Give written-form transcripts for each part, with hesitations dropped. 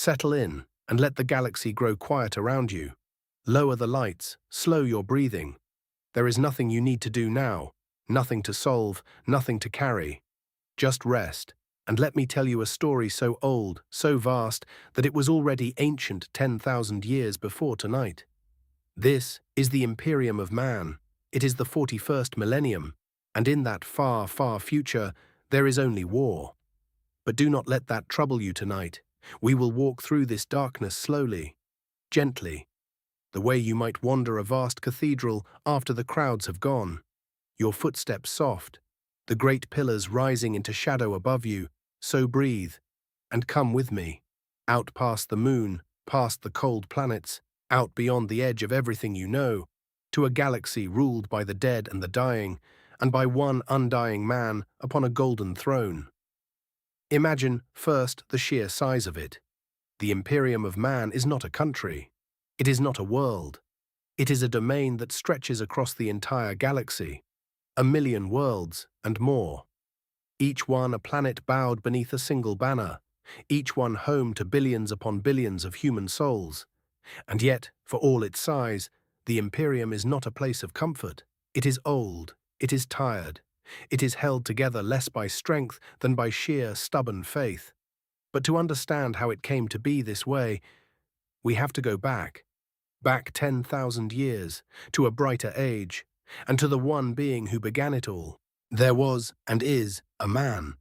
Settle in and let the galaxy grow quiet around you. Lower the lights, slow your breathing. There is nothing you need to do now, nothing to solve, nothing to carry. Just rest, and let me tell you a story so old, so vast, that it was already ancient 10,000 years before tonight. This is the Imperium of Man. It is the 41st millennium, and in that far, far future, there is only war. But do not let that trouble you tonight. We will walk through this darkness slowly, gently, the way you might wander a vast cathedral after the crowds have gone. Your footsteps soft, the great pillars rising into shadow above you, so breathe, and come with me, out past the moon, past the cold planets, out beyond the edge of everything you know, to a galaxy ruled by the dead and the dying, and by one undying man upon a golden throne. Imagine, first, the sheer size of it. The Imperium of Man is not a country. It is not a world. It is a domain that stretches across the entire galaxy. 1,000,000 worlds and more. Each one a planet bowed beneath a single banner. Each one home to billions upon billions of human souls. And yet, for all its size, the Imperium is not a place of comfort. It is old. It is tired. It is held together less by strength than by sheer, stubborn faith. But to understand how it came to be this way, we have to go back 10,000 years, to a brighter age, and to the one being who began it all. There was, and is, a man.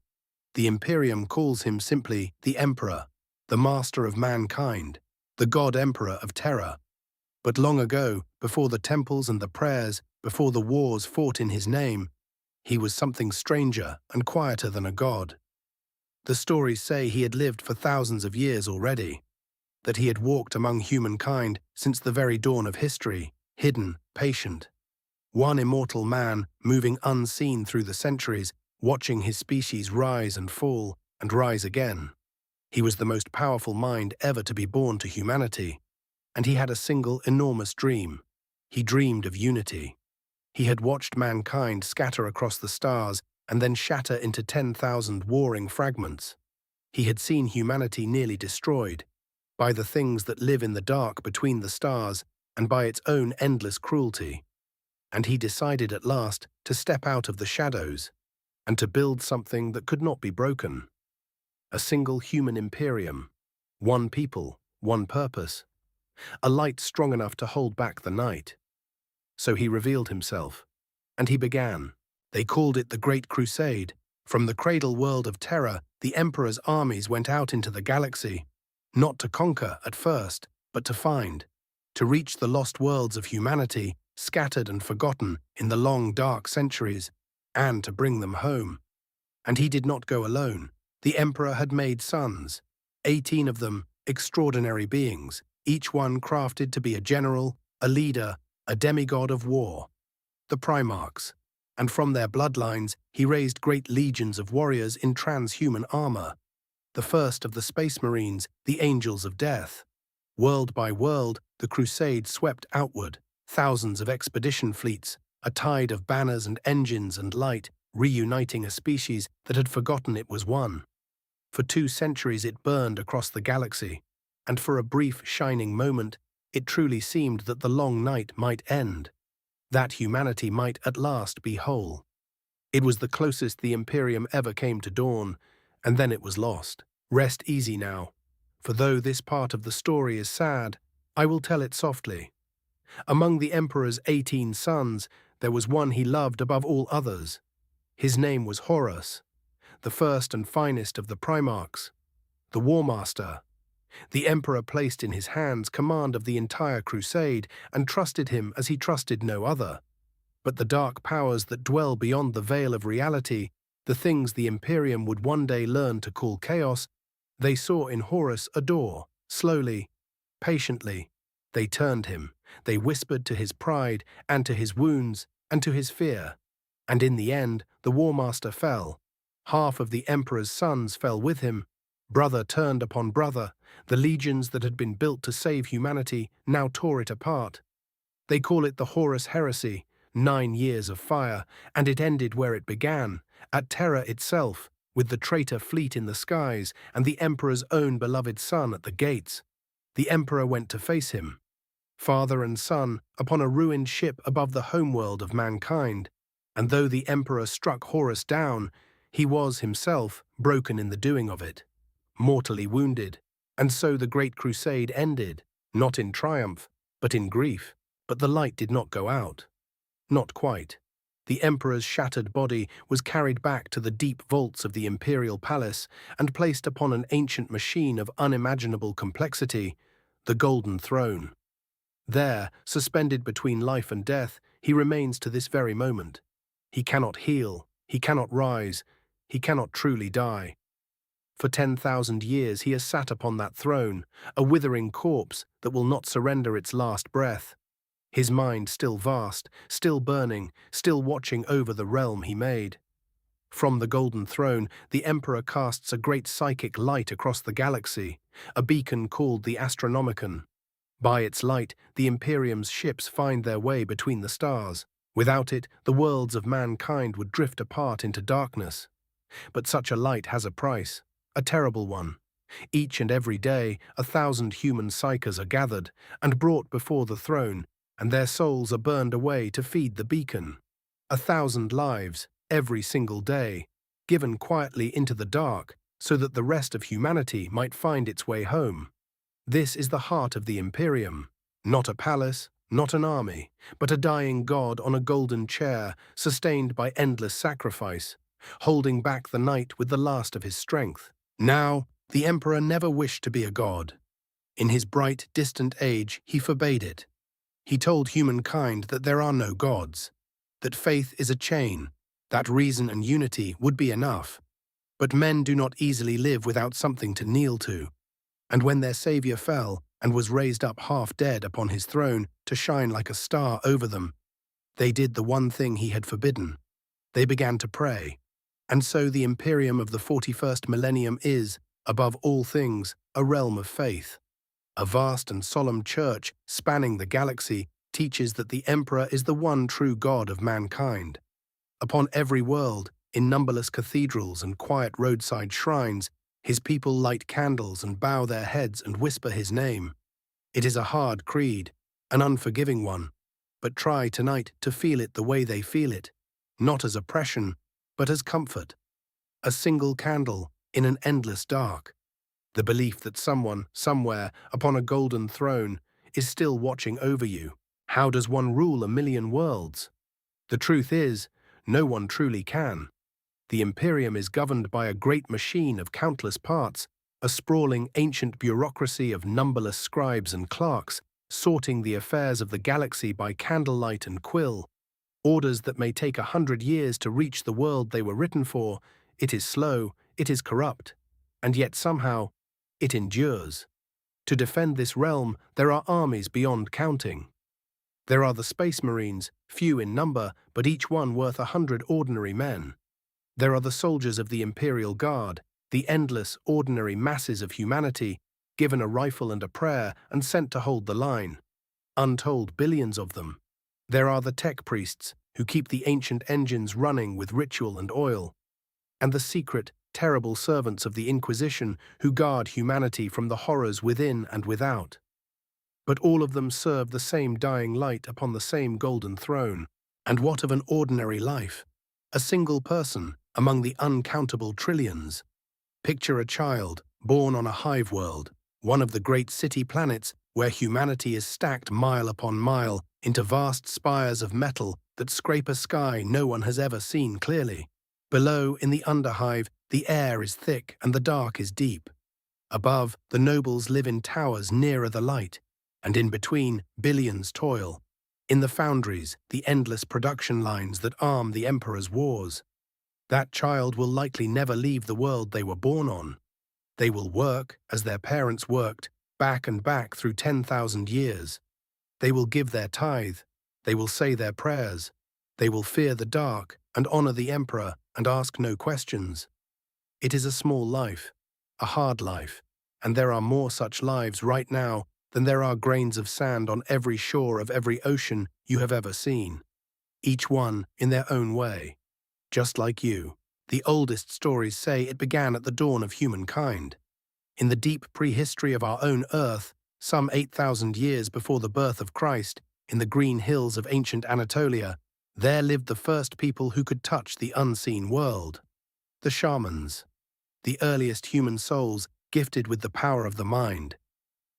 The Imperium calls him simply the Emperor, the master of mankind, the God-Emperor of terror. But long ago, before the temples and the prayers, before the wars fought in his name, he was something stranger and quieter than a god. The stories say he had lived for thousands of years already, that he had walked among humankind since the very dawn of history, hidden, patient. One immortal man, moving unseen through the centuries, watching his species rise and fall and rise again. He was the most powerful mind ever to be born to humanity, and he had a single enormous dream. He dreamed of unity. He had watched mankind scatter across the stars and then shatter into 10,000 warring fragments. He had seen humanity nearly destroyed by the things that live in the dark between the stars and by its own endless cruelty. And he decided at last to step out of the shadows and to build something that could not be broken. A single human imperium, one people, one purpose, a light strong enough to hold back the night. So he revealed himself, and he began. They called it the Great Crusade. From the cradle world of terror, the Emperor's armies went out into the galaxy, not to conquer at first, but to find, to reach the lost worlds of humanity, scattered and forgotten in the long dark centuries, and to bring them home. And he did not go alone. The Emperor had made sons, 18 of them extraordinary beings, each one crafted to be a general, a leader, a demigod of war, the Primarchs, and from their bloodlines he raised great legions of warriors in transhuman armor, the first of the Space Marines, the Angels of Death. World by world, the crusade swept outward, thousands of expedition fleets, a tide of banners and engines and light, reuniting a species that had forgotten it was one. For 2 centuries it burned across the galaxy, and for a brief, shining moment, it truly seemed that the long night might end, that humanity might at last be whole. It was the closest the Imperium ever came to dawn, and then it was lost. Rest easy now, for though this part of the story is sad, I will tell it softly. Among the Emperor's 18 sons, there was one he loved above all others. His name was Horus, the first and finest of the Primarchs, the War Master. The Emperor placed in his hands command of the entire crusade and trusted him as he trusted no other. But the dark powers that dwell beyond the veil of reality, the things the Imperium would one day learn to call chaos, they saw in Horus a door. Slowly, patiently, they turned him. They whispered to his pride and to his wounds and to his fear. And in the end, the War Master fell. Half of the Emperor's sons fell with him. Brother turned upon brother. The legions that had been built to save humanity now tore it apart. They call it the Horus Heresy, 9 years of fire, and it ended where it began, at terror itself, with the traitor fleet in the skies and the Emperor's own beloved son at the gates. The Emperor went to face him, father and son, upon a ruined ship above the homeworld of mankind, and though the Emperor struck Horus down, he was himself broken in the doing of it, mortally wounded, and so the great crusade ended, not in triumph, but in grief. But the light did not go out. Not quite. The Emperor's shattered body was carried back to the deep vaults of the imperial palace and placed upon an ancient machine of unimaginable complexity, the Golden Throne. There, suspended between life and death, he remains to this very moment. He cannot heal, he cannot rise, he cannot truly die. For 10,000 years he has sat upon that throne, a withering corpse that will not surrender its last breath. His mind still vast, still burning, still watching over the realm he made. From the Golden Throne, the Emperor casts a great psychic light across the galaxy, a beacon called the Astronomicon. By its light, the Imperium's ships find their way between the stars. Without it, the worlds of mankind would drift apart into darkness. But such a light has a price, a terrible one. Each and every day, 1,000 human psykers are gathered and brought before the throne, and their souls are burned away to feed the beacon. 1,000 lives, every single day, given quietly into the dark so that the rest of humanity might find its way home. This is the heart of the Imperium, not a palace, not an army, but a dying god on a golden chair, sustained by endless sacrifice, holding back the night with the last of his strength. Now, the Emperor never wished to be a god. In his bright, distant age, he forbade it. He told humankind that there are no gods, that faith is a chain, that reason and unity would be enough. But men do not easily live without something to kneel to. And when their savior fell and was raised up half dead upon his throne to shine like a star over them, they did the one thing he had forbidden. They began to pray. And so the Imperium of the 41st millennium is, above all things, a realm of faith. A vast and solemn church spanning the galaxy teaches that the Emperor is the one true God of mankind. Upon every world, in numberless cathedrals and quiet roadside shrines, his people light candles and bow their heads and whisper his name. It is a hard creed, an unforgiving one, but try tonight to feel it the way they feel it, not as oppression, but as comfort. A single candle in an endless dark. The belief that someone, somewhere, upon a golden throne, is still watching over you. How does one rule 1,000,000 worlds? The truth is, no one truly can. The Imperium is governed by a great machine of countless parts, a sprawling ancient bureaucracy of numberless scribes and clerks, sorting the affairs of the galaxy by candlelight and quill. Orders that may take 100 years to reach the world they were written for. It is slow, it is corrupt, and yet somehow, it endures. To defend this realm, there are armies beyond counting. There are the Space Marines, few in number, but each one worth 100 ordinary men. There are the soldiers of the Imperial Guard, the endless, ordinary masses of humanity, given a rifle and a prayer and sent to hold the line. Untold billions of them. There are the tech priests, who keep the ancient engines running with ritual and oil. And the secret, terrible servants of the Inquisition who guard humanity from the horrors within and without. But all of them serve the same dying light upon the same golden throne. And what of an ordinary life? A single person among the uncountable trillions. Picture a child born on a hive world, one of the great city planets where humanity is stacked mile upon mile into vast spires of metal that scrape a sky no one has ever seen clearly. Below, in the underhive, the air is thick and the dark is deep. Above, the nobles live in towers nearer the light, and in between, billions toil. In the foundries, the endless production lines that arm the Emperor's wars. That child will likely never leave the world they were born on. They will work, as their parents worked, back and back through 10,000 years. They will give their tithe, they will say their prayers, they will fear the dark and honor the Emperor and ask no questions. It is a small life, a hard life, and there are more such lives right now than there are grains of sand on every shore of every ocean you have ever seen. Each one in their own way, just like you. The oldest stories say it began at the dawn of humankind. In the deep prehistory of our own Earth, some 8,000 years before the birth of Christ, in the green hills of ancient Anatolia, there lived the first people who could touch the unseen world. The shamans, the earliest human souls gifted with the power of the mind.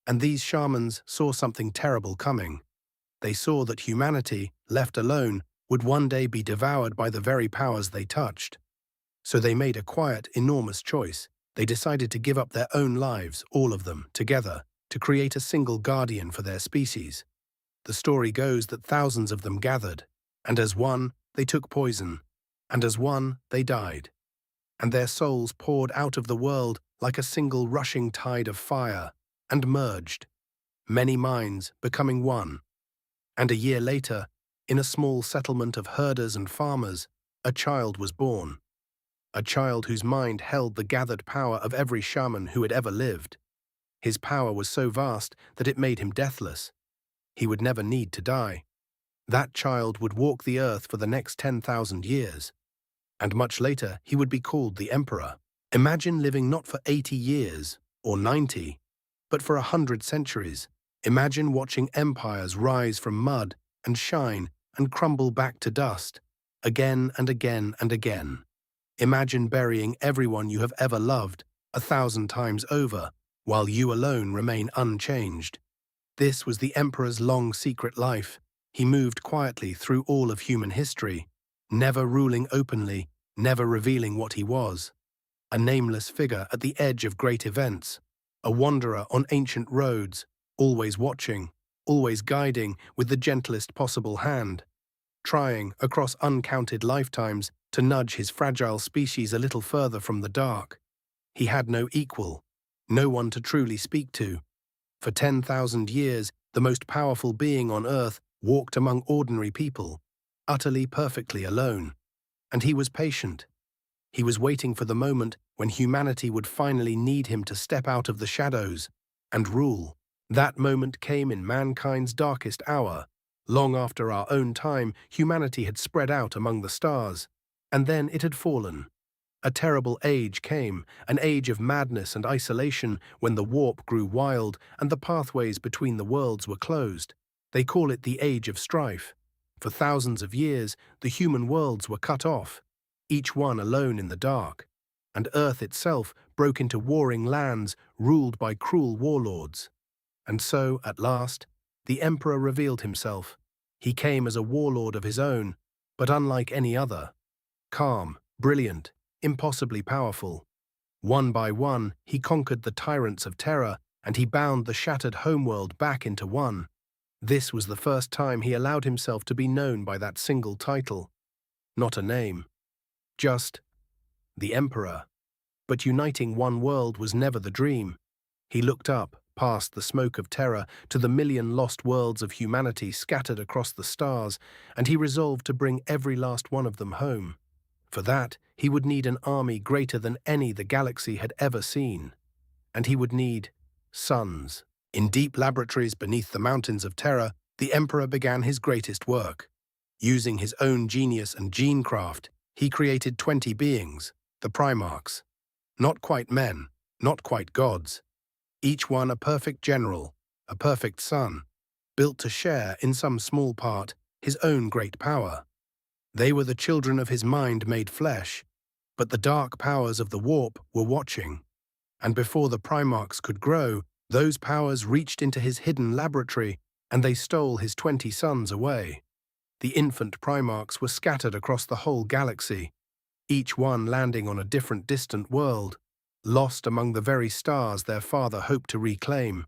And these shamans saw something terrible coming. They saw that humanity, left alone, would one day be devoured by the very powers they touched. So they made a quiet, enormous choice. They decided to give up their own lives, all of them, together, to create a single guardian for their species. The story goes that thousands of them gathered, and as one, they took poison, and as one, they died. And their souls poured out of the world like a single rushing tide of fire, and merged, many minds becoming one. And a year later, in a small settlement of herders and farmers, a child was born. A child whose mind held the gathered power of every shaman who had ever lived. His power was so vast that it made him deathless. He would never need to die. That child would walk the earth for the next 10,000 years. And much later, he would be called the Emperor. Imagine living not for 80 years, or 90, but for 100 centuries. Imagine watching empires rise from mud and shine and crumble back to dust, again and again and again. Imagine burying everyone you have ever loved 1,000 times over, while you alone remain unchanged. This was the Emperor's long secret life. He moved quietly through all of human history, never ruling openly, never revealing what he was. A nameless figure at the edge of great events, a wanderer on ancient roads, always watching, always guiding with the gentlest possible hand, trying, across uncounted lifetimes, to nudge his fragile species a little further from the dark. He had no equal, no one to truly speak to. For 10,000 years, the most powerful being on earth walked among ordinary people, utterly perfectly alone. And he was patient. He was waiting for the moment when humanity would finally need him to step out of the shadows and rule. That moment came in mankind's darkest hour. Long after our own time, humanity had spread out among the stars, and then it had fallen. A terrible age came, an age of madness and isolation, when the warp grew wild and the pathways between the worlds were closed. They call it the Age of Strife. For thousands of years, the human worlds were cut off, each one alone in the dark, and Earth itself broke into warring lands ruled by cruel warlords. And so, at last, the Emperor revealed himself. He came as a warlord of his own, but unlike any other. Calm, brilliant, impossibly powerful. One by one, he conquered the tyrants of terror, and he bound the shattered homeworld back into one. This was the first time he allowed himself to be known by that single title. Not a name. Just the Emperor. But uniting one world was never the dream. He looked up, past the smoke of terror, to the million lost worlds of humanity scattered across the stars, and he resolved to bring every last one of them home. For that, he would need an army greater than any the galaxy had ever seen. And he would need sons. In deep laboratories beneath the mountains of terror, the Emperor began his greatest work. Using his own genius and genecraft, he created 20 beings, the Primarchs. Not quite men, not quite gods. Each one a perfect general, a perfect son, built to share, in some small part, his own great power. They were the children of his mind made flesh, but the dark powers of the warp were watching. And before the Primarchs could grow, those powers reached into his hidden laboratory, and they stole his 20 sons away. The infant Primarchs were scattered across the whole galaxy, each one landing on a different distant world, lost among the very stars their father hoped to reclaim.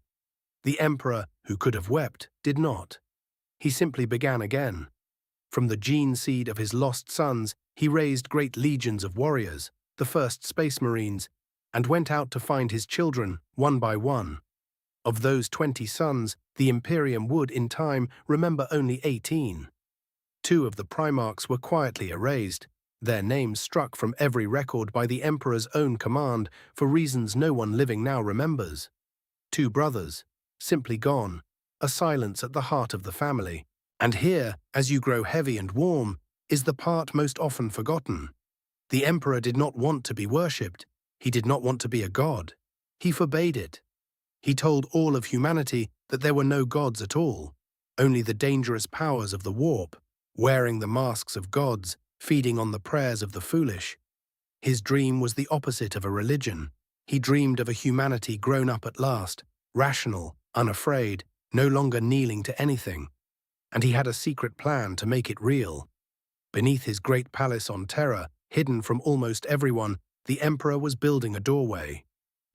The Emperor, who could have wept, did not. He simply began again. From the gene seed of his lost sons, he raised great legions of warriors, the first Space Marines, and went out to find his children, one by one. Of those 20 sons, the Imperium would, in time, remember only 18. 2 of the Primarchs were quietly erased, their names struck from every record by the Emperor's own command for reasons no one living now remembers. 2 brothers, simply gone, a silence at the heart of the family. And here, as you grow heavy and warm, is the part most often forgotten. The emperor did not want to be worshipped. He did not want to be a god. He forbade it. He told all of humanity that there were no gods at all, only the dangerous powers of the warp, wearing the masks of gods, feeding on the prayers of the foolish. His dream was the opposite of a religion. He dreamed of a humanity grown up at last, rational, unafraid, no longer kneeling to anything. And he had a secret plan to make it real. Beneath his great palace on Terra, hidden from almost everyone, the emperor was building a doorway,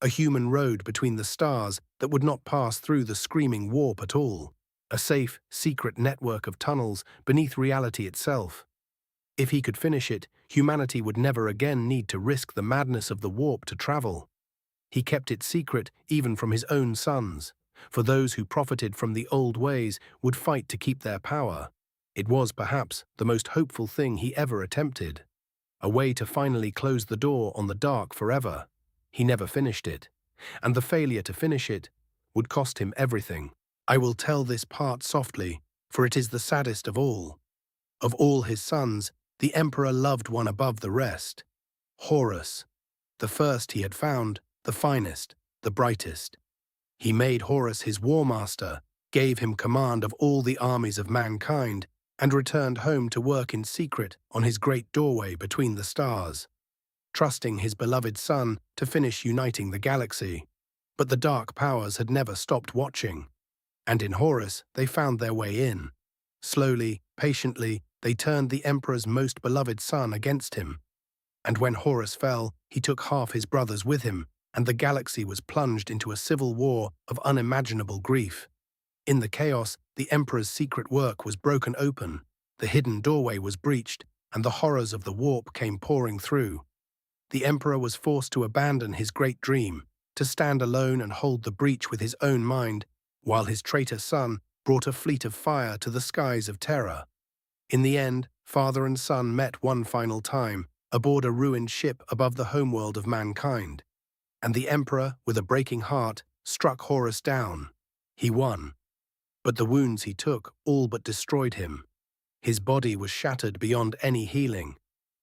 a human road between the stars that would not pass through the screaming warp at all, a safe, secret network of tunnels beneath reality itself. If he could finish it, humanity would never again need to risk the madness of the warp to travel. He kept it secret even from his own sons, for those who profited from the old ways would fight to keep their power. It was perhaps the most hopeful thing he ever attempted, a way to finally close the door on the dark forever. He never finished it, and the failure to finish it would cost him everything. I will tell this part softly, for it is the saddest of all. Of all his sons, the emperor loved one above the rest, Horus, the first he had found, the finest, the brightest. He made Horus his war master, gave him command of all the armies of mankind, and returned home to work in secret on his great doorway between the stars, trusting his beloved son to finish uniting the galaxy. But the dark powers had never stopped watching, and in Horus they found their way in. Slowly, patiently, they turned the emperor's most beloved son against him. And when Horus fell, he took half his brothers with him, and the galaxy was plunged into a civil war of unimaginable grief. In the chaos, the emperor's secret work was broken open, the hidden doorway was breached, and the horrors of the warp came pouring through. The emperor was forced to abandon his great dream, to stand alone and hold the breach with his own mind, while his traitor son brought a fleet of fire to the skies of Terra. In the end, father and son met one final time, aboard a ruined ship above the homeworld of mankind. And the emperor, with a breaking heart, struck Horus down. He won. But the wounds he took all but destroyed him. His body was shattered beyond any healing,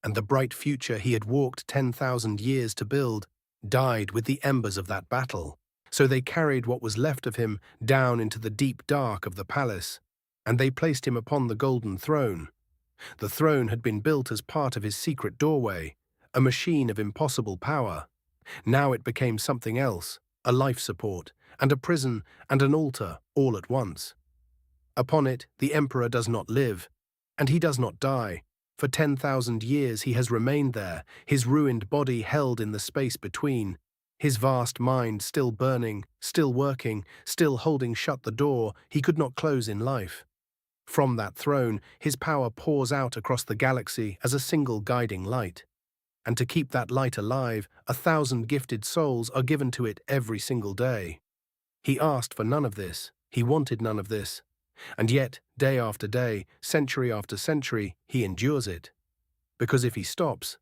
and the bright future he had walked 10,000 years to build died with the embers of that battle. So they carried what was left of him down into the deep dark of the palace, and they placed him upon the golden throne. The throne had been built as part of his secret doorway, a machine of impossible power. Now it became something else, a life support, and a prison, and an altar, all at once. Upon it, the emperor does not live, and he does not die. For 10,000 years he has remained there, his ruined body held in the space between, his vast mind still burning, still working, still holding shut the door he could not close in life. From that throne, his power pours out across the galaxy as a single guiding light. And to keep that light alive, 1,000 gifted souls are given to it every single day. He asked for none of this, he wanted none of this, and yet, day after day, century after century, he endures it. Because if he stops,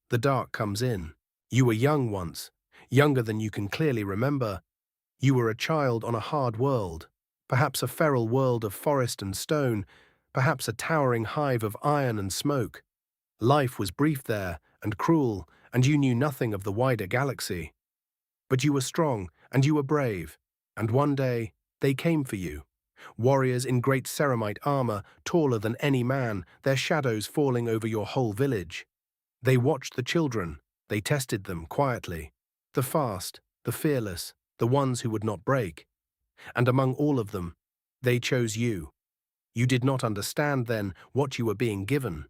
the dark comes in. You were young once, younger than you can clearly remember. You were a child on a hard world, perhaps a feral world of forest and stone, perhaps a towering hive of iron and smoke. Life was brief there, and cruel, and you knew nothing of the wider galaxy. But you were strong, and you were brave, and one day they came for you. Warriors in great ceramite armor, taller than any man, their shadows falling over your whole village. They watched the children, they tested them quietly, the fast, the fearless, the ones who would not break. And among all of them, they chose you. You did not understand then what you were being given.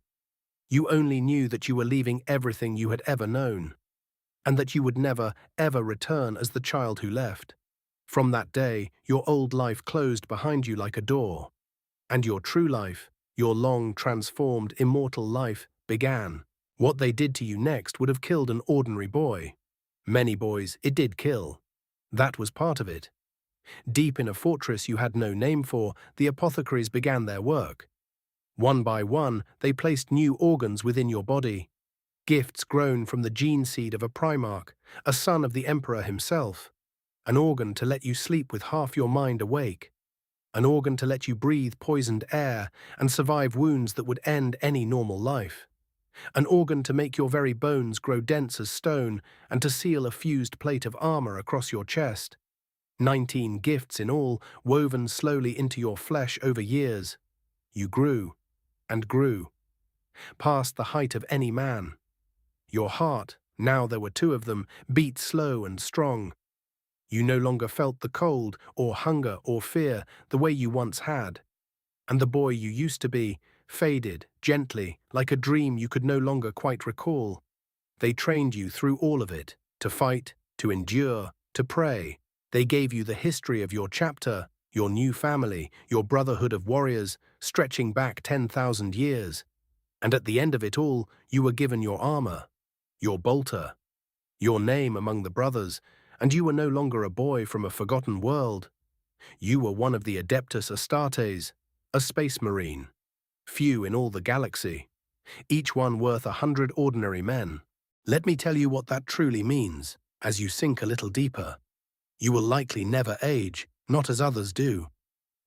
You only knew that you were leaving everything you had ever known, and that you would never, ever return as the child who left. From that day, your old life closed behind you like a door, and your true life, your long, transformed, immortal life, began. What they did to you next would have killed an ordinary boy. Many boys it did kill. That was part of it. Deep in a fortress you had no name for, the apothecaries began their work. One by one, they placed new organs within your body, gifts grown from the gene seed of a primarch, a son of the emperor himself, an organ to let you sleep with half your mind awake, an organ to let you breathe poisoned air and survive wounds that would end any normal life. An organ to make your very bones grow dense as stone and to seal a fused plate of armor across your chest. 19 gifts in all, woven slowly into your flesh over years. You grew and grew, past the height of any man. Your heart, now there were two of them, beat slow and strong. You no longer felt the cold or hunger or fear the way you once had. And the boy you used to be faded gently, like a dream you could no longer quite recall. They trained you through all of it, to fight, to endure, to pray. They gave you the history of your chapter, your new family, your brotherhood of warriors, stretching back 10,000 years. And at the end of it all, you were given your armor, your bolter, your name among the brothers, and you were no longer a boy from a forgotten world. You were one of the Adeptus Astartes, a space marine. Few in all the galaxy, each one worth 100 ordinary men. Let me tell you what that truly means, as you sink a little deeper. You will likely never age, not as others do.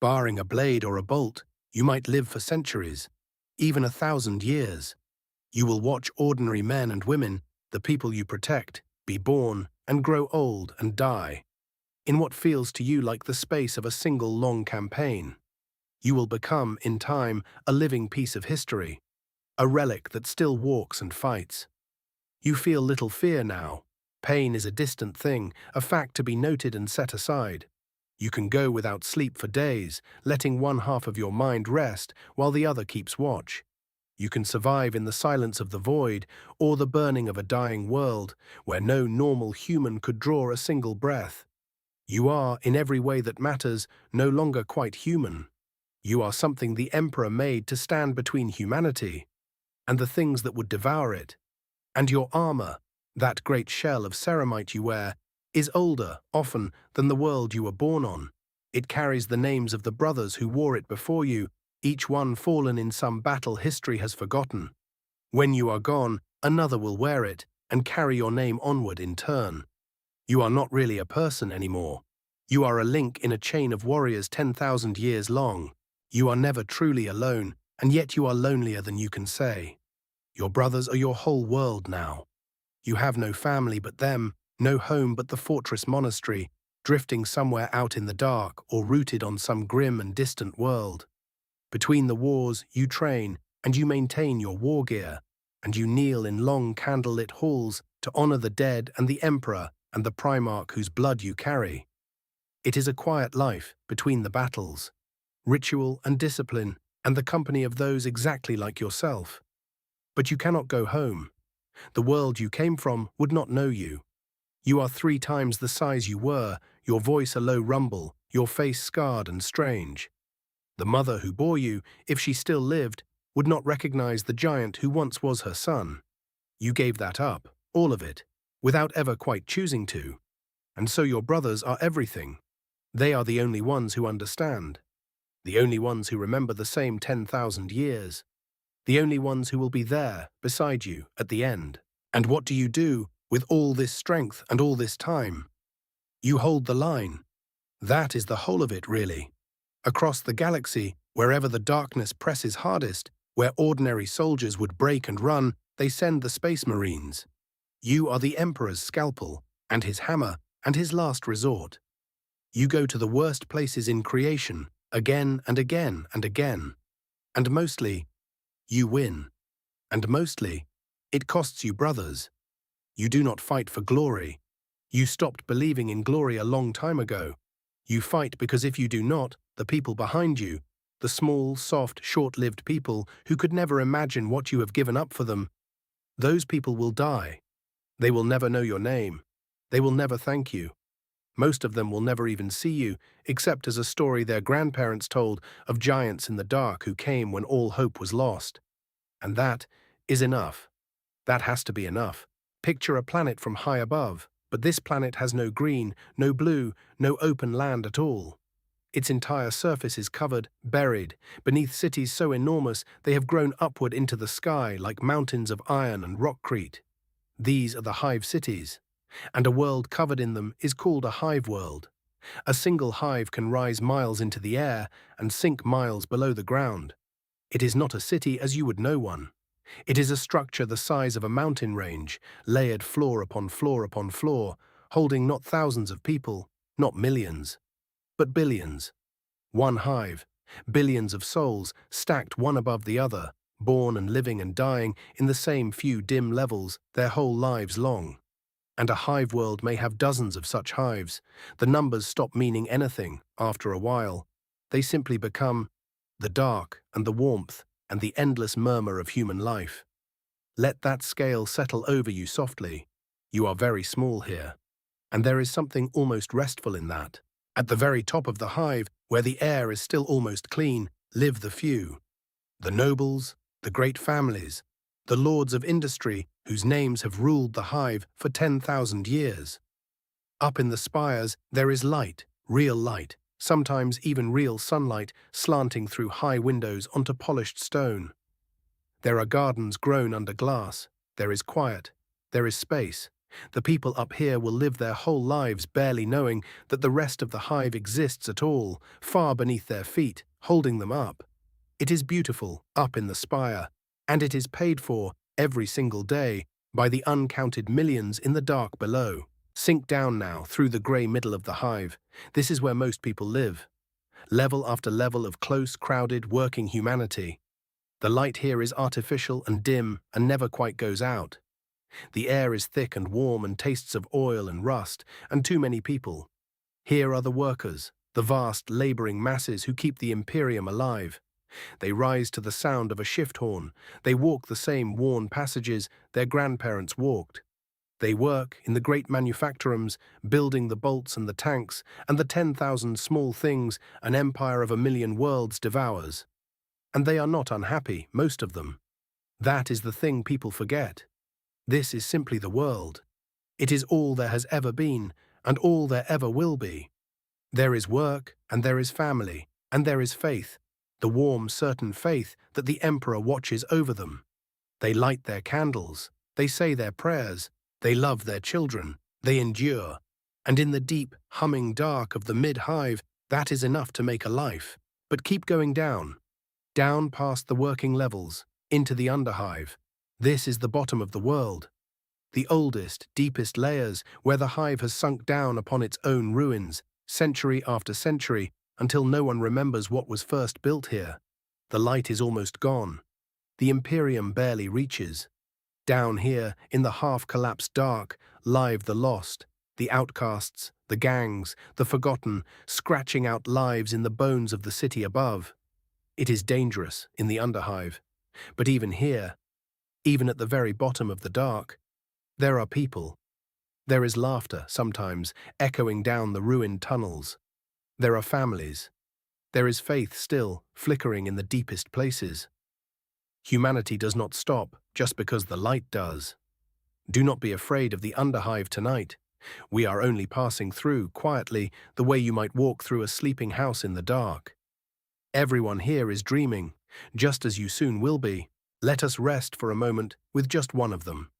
Barring a blade or a bolt, you might live for centuries, even 1,000 years. You will watch ordinary men and women, the people you protect, be born and grow old and die, in what feels to you like the space of a single long campaign. You will become, in time, a living piece of history, a relic that still walks and fights. You feel little fear now. Pain is a distant thing, a fact to be noted and set aside. You can go without sleep for days, letting one half of your mind rest while the other keeps watch. You can survive in the silence of the void or the burning of a dying world where no normal human could draw a single breath. You are, in every way that matters, no longer quite human. You are something the Emperor made to stand between humanity and the things that would devour it. And your armor, that great shell of ceramite you wear, is older, often, than the world you were born on. It carries the names of the brothers who wore it before you, each one fallen in some battle history has forgotten. When you are gone, another will wear it and carry your name onward in turn. You are not really a person anymore. You are a link in a chain of warriors 10,000 years long. You are never truly alone, and yet you are lonelier than you can say. Your brothers are your whole world now. You have no family but them, no home but the fortress monastery, drifting somewhere out in the dark or rooted on some grim and distant world. Between the wars, you train, and you maintain your war gear, and you kneel in long candlelit halls to honor the dead and the Emperor and the Primarch whose blood you carry. It is a quiet life between the battles, ritual and discipline, and the company of those exactly like yourself. But you cannot go home. The world you came from would not know you. You are 3 times the size you were, your voice a low rumble, your face scarred and strange. The mother who bore you, if she still lived, would not recognize the giant who once was her son. You gave that up, all of it, without ever quite choosing to. And so your brothers are everything. They are the only ones who understand. The only ones who remember the same 10,000 years. The only ones who will be there, beside you, at the end. And what do you do with all this strength and all this time? You hold the line. That is the whole of it, really. Across the galaxy, wherever the darkness presses hardest, where ordinary soldiers would break and run, they send the Space Marines. You are the Emperor's scalpel, and his hammer, and his last resort. You go to the worst places in creation, again and again and again. And mostly, you win. And mostly, it costs you brothers. You do not fight for glory. You stopped believing in glory a long time ago. You fight because if you do not, the people behind you, the small, soft, short-lived people who could never imagine what you have given up for them, those people will die. They will never know your name. They will never thank you. Most of them will never even see you, except as a story their grandparents told of giants in the dark who came when all hope was lost. And that is enough. That has to be enough. Picture a planet from high above, but this planet has no green, no blue, no open land at all. Its entire surface is covered, buried, beneath cities so enormous they have grown upward into the sky like mountains of iron and rockcrete. These are the hive cities, and a world covered in them is called a hive world. A single hive can rise miles into the air and sink miles below the ground. It is not a city as you would know one. It is a structure the size of a mountain range, layered floor upon floor upon floor, holding not thousands of people, not millions, but billions. One hive, billions of souls stacked one above the other, born and living and dying in the same few dim levels their whole lives long. And a hive world may have dozens of such hives. The numbers stop meaning anything after a while. They simply become the dark and the warmth and the endless murmur of human life. Let that scale settle over you softly. You are very small here, and there is something almost restful in that. At the very top of the hive, where the air is still almost clean, live the few. The nobles, the great families, the lords of industry whose names have ruled the hive for 10,000 years. Up in the spires there is light, real light, sometimes even real sunlight slanting through high windows onto polished stone. There are gardens grown under glass, there is quiet, there is space. The people up here will live their whole lives barely knowing that the rest of the hive exists at all, far beneath their feet, holding them up. It is beautiful, up in the spire, and it is paid for, every single day, by the uncounted millions in the dark below. Sink down now through the grey middle of the hive. This is where most people live. Level after level of close, crowded, working humanity. The light here is artificial and dim and never quite goes out. The air is thick and warm and tastes of oil and rust and too many people. Here are the workers, the vast labouring masses who keep the Imperium alive. They rise to the sound of a shift horn. They walk the same worn passages their grandparents walked. They work in the great manufactorums, building the bolts and the tanks and the 10,000 small things an empire of 1,000,000 worlds devours. And they are not unhappy, most of them. That is the thing people forget. This is simply the world. It is all there has ever been, and all there ever will be. There is work, and there is family, and there is faith, the warm, certain faith that the Emperor watches over them. They light their candles, they say their prayers, they love their children, they endure. And in the deep, humming dark of the mid-hive, that is enough to make a life. But keep going down. Down past the working levels, into the underhive. This is the bottom of the world. The oldest, deepest layers where the hive has sunk down upon its own ruins, century after century, until no one remembers what was first built here. The light is almost gone. The Imperium barely reaches. Down here, in the half-collapsed dark, live the lost, the outcasts, the gangs, the forgotten, scratching out lives in the bones of the city above. It is dangerous in the underhive, but even here, even at the very bottom of the dark, there are people. There is laughter, sometimes, echoing down the ruined tunnels. There are families. There is faith still, flickering in the deepest places. Humanity does not stop just because the light does. Do not be afraid of the underhive tonight. We are only passing through, quietly, the way you might walk through a sleeping house in the dark. Everyone here is dreaming, just as you soon will be. Let us rest for a moment with just one of them.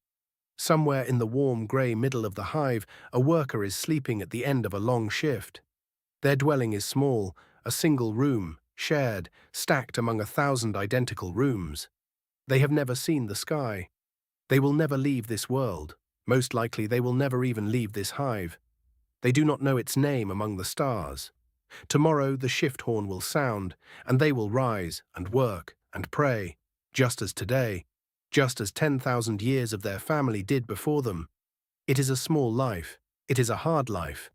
Somewhere in the warm grey middle of the hive, a worker is sleeping at the end of a long shift. Their dwelling is small, a single room, shared, stacked among 1,000 identical rooms. They have never seen the sky. They will never leave this world. Most likely they will never even leave this hive. They do not know its name among the stars. Tomorrow the shift horn will sound, and they will rise and work and pray, just as today, just as 10,000 years of their family did before them. It is a small life, it is a hard life,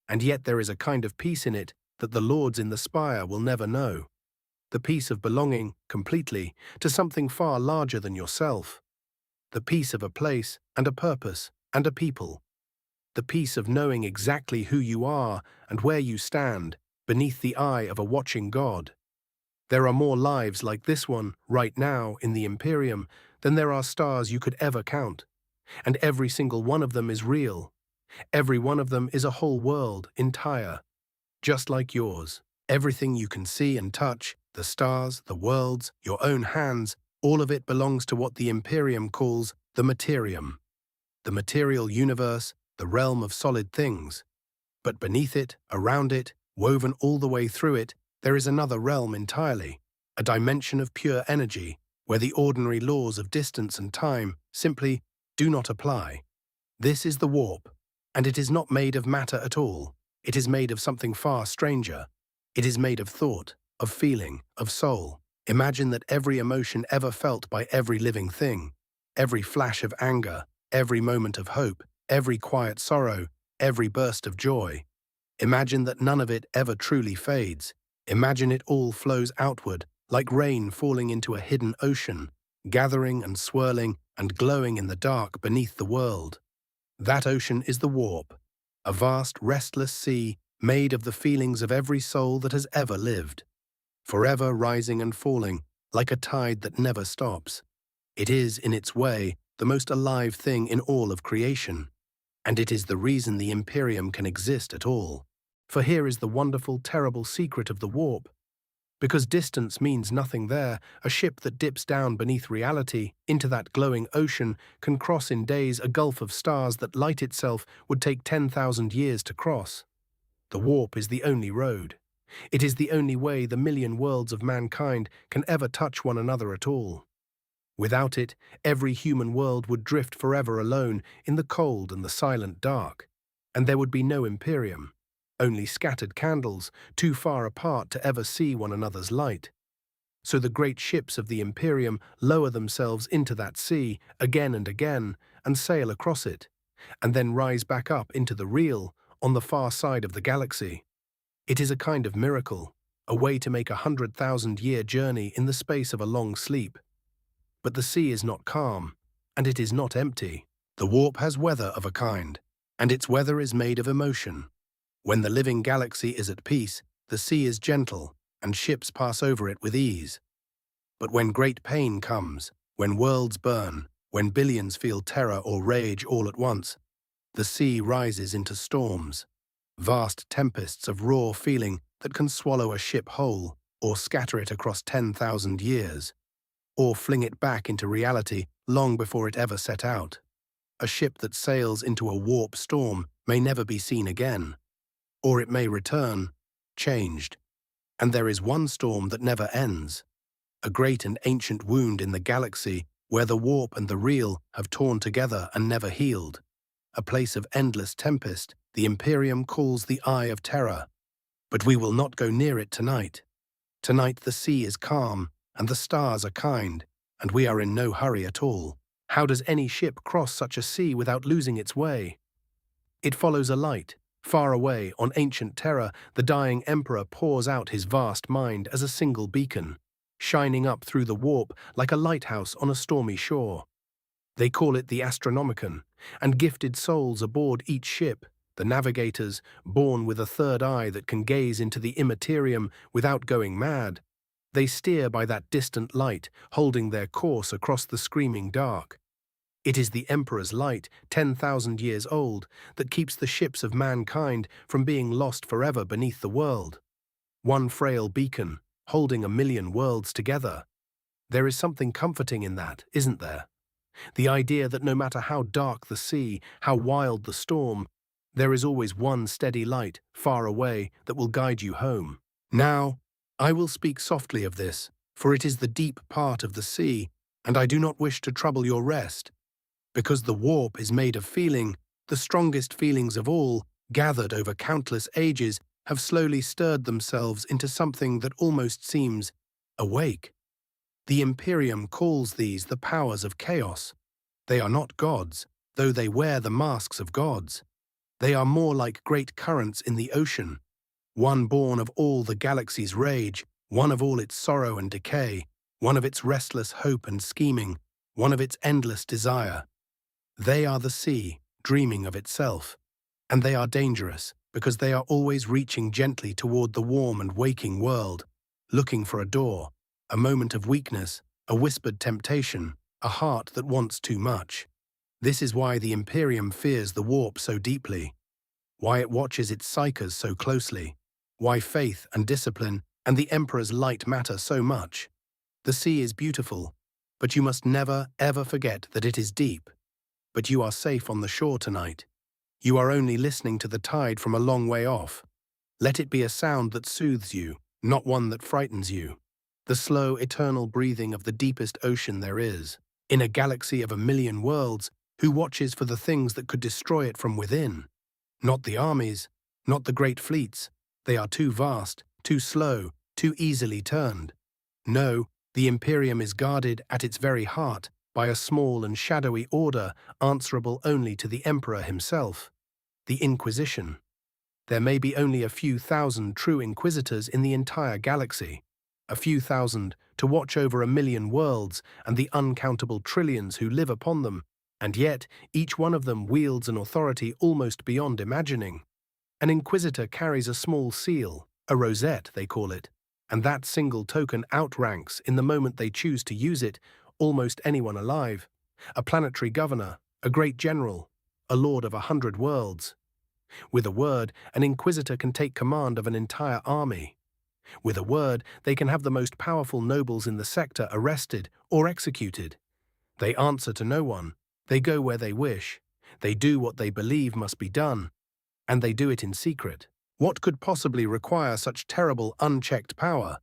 and yet there is a kind of peace in it that the lords in the spire will never know. The peace of belonging, completely, to something far larger than yourself. The peace of a place and a purpose and a people. The peace of knowing exactly who you are and where you stand, beneath the eye of a watching God. There are more lives like this one, right now, in the Imperium, than there are stars you could ever count. And every single one of them is real. Every one of them is a whole world, entire. Just like yours. Everything you can see and touch, the stars, the worlds, your own hands, all of it belongs to what the Imperium calls the Materium. The material universe, the realm of solid things. But beneath it, around it, woven all the way through it, there is another realm entirely, a dimension of pure energy, where the ordinary laws of distance and time simply do not apply. This is the warp, and it is not made of matter at all. It is made of something far stranger. It is made of thought, of feeling, of soul. Imagine that every emotion ever felt by every living thing, every flash of anger, every moment of hope, every quiet sorrow, every burst of joy. Imagine that none of it ever truly fades. Imagine it all flows outward, like rain falling into a hidden ocean, gathering and swirling and glowing in the dark beneath the world. That ocean is the warp, a vast, restless sea made of the feelings of every soul that has ever lived, forever rising and falling, like a tide that never stops. It is, in its way, the most alive thing in all of creation, and it is the reason the Imperium can exist at all. For here is the wonderful, terrible secret of the warp. Because distance means nothing there, a ship that dips down beneath reality into that glowing ocean can cross in days a gulf of stars that light itself would take 10,000 years to cross. The warp is the only road. It is the only way the million worlds of mankind can ever touch one another at all. Without it, every human world would drift forever alone in the cold and the silent dark, and there would be no Imperium. Only scattered candles, too far apart to ever see one another's light. So the great ships of the Imperium lower themselves into that sea again and again and sail across it, and then rise back up into the real, on the far side of the galaxy. It is a kind of miracle, a way to make a 100,000-year journey in the space of a long sleep. But the sea is not calm, and it is not empty. The warp has weather of a kind, and its weather is made of emotion. When the living galaxy is at peace, the sea is gentle, and ships pass over it with ease. But when great pain comes, when worlds burn, when billions feel terror or rage all at once, the sea rises into storms, vast tempests of raw feeling that can swallow a ship whole, or scatter it across 10,000 years, or fling it back into reality long before it ever set out. A ship that sails into a warp storm may never be seen again, or it may return, changed. And there is one storm that never ends, a great and ancient wound in the galaxy where the warp and the real have torn together and never healed. A place of endless tempest the Imperium calls the Eye of Terror. But we will not go near it tonight. Tonight the sea is calm, and the stars are kind, and we are in no hurry at all. How does any ship cross such a sea without losing its way? It follows a light. Far away, on ancient terror, the dying emperor pours out his vast mind as a single beacon, shining up through the warp like a lighthouse on a stormy shore. They call it the Astronomicon, and gifted souls aboard each ship, the navigators, born with a third eye that can gaze into the immaterium without going mad. They steer by that distant light, holding their course across the screaming dark. It is the Emperor's light, 10,000 years old, that keeps the ships of mankind from being lost forever beneath the world. One frail beacon, holding a million worlds together. There is something comforting in that, isn't there? The idea that no matter how dark the sea, how wild the storm, there is always one steady light, far away, that will guide you home. Now, I will speak softly of this, for it is the deep part of the sea, and I do not wish to trouble your rest. Because the warp is made of feeling, the strongest feelings of all, gathered over countless ages, have slowly stirred themselves into something that almost seems awake. The Imperium calls these the powers of chaos. They are not gods, though they wear the masks of gods. They are more like great currents in the ocean, one born of all the galaxy's rage, one of all its sorrow and decay, one of its restless hope and scheming, one of its endless desire. They are the sea, dreaming of itself. And they are dangerous, because they are always reaching gently toward the warm and waking world, looking for a door, a moment of weakness, a whispered temptation, a heart that wants too much. This is why the Imperium fears the warp so deeply, why it watches its psychers so closely, why faith and discipline and the Emperor's light matter so much. The sea is beautiful, but you must never, ever forget that it is deep. But you are safe on the shore tonight. You are only listening to the tide from a long way off. Let it be a sound that soothes you, not one that frightens you. the slow, eternal breathing of the deepest ocean there is, in a galaxy of 1,000,000 worlds, who watches for the things that could destroy it from within. Not the armies, not the great fleets. They are too vast, too slow, too easily turned. No, the Imperium is guarded at its very heart by a small and shadowy order answerable only to the Emperor himself, the Inquisition. There may be only a few thousand true Inquisitors in the entire galaxy, a few thousand to watch over 1,000,000 worlds and the uncountable trillions who live upon them, and yet each one of them wields an authority almost beyond imagining. An Inquisitor carries a small seal, a rosette they call it, and that single token outranks, in the moment they choose to use it, almost anyone alive. A planetary governor, a great general, a lord of 100 worlds. With a word, an Inquisitor can take command of an entire army. With a word, they can have the most powerful nobles in the sector arrested or executed. They answer to no one. They go where they wish. They do what they believe must be done. And they do it in secret. What could possibly require such terrible, unchecked power?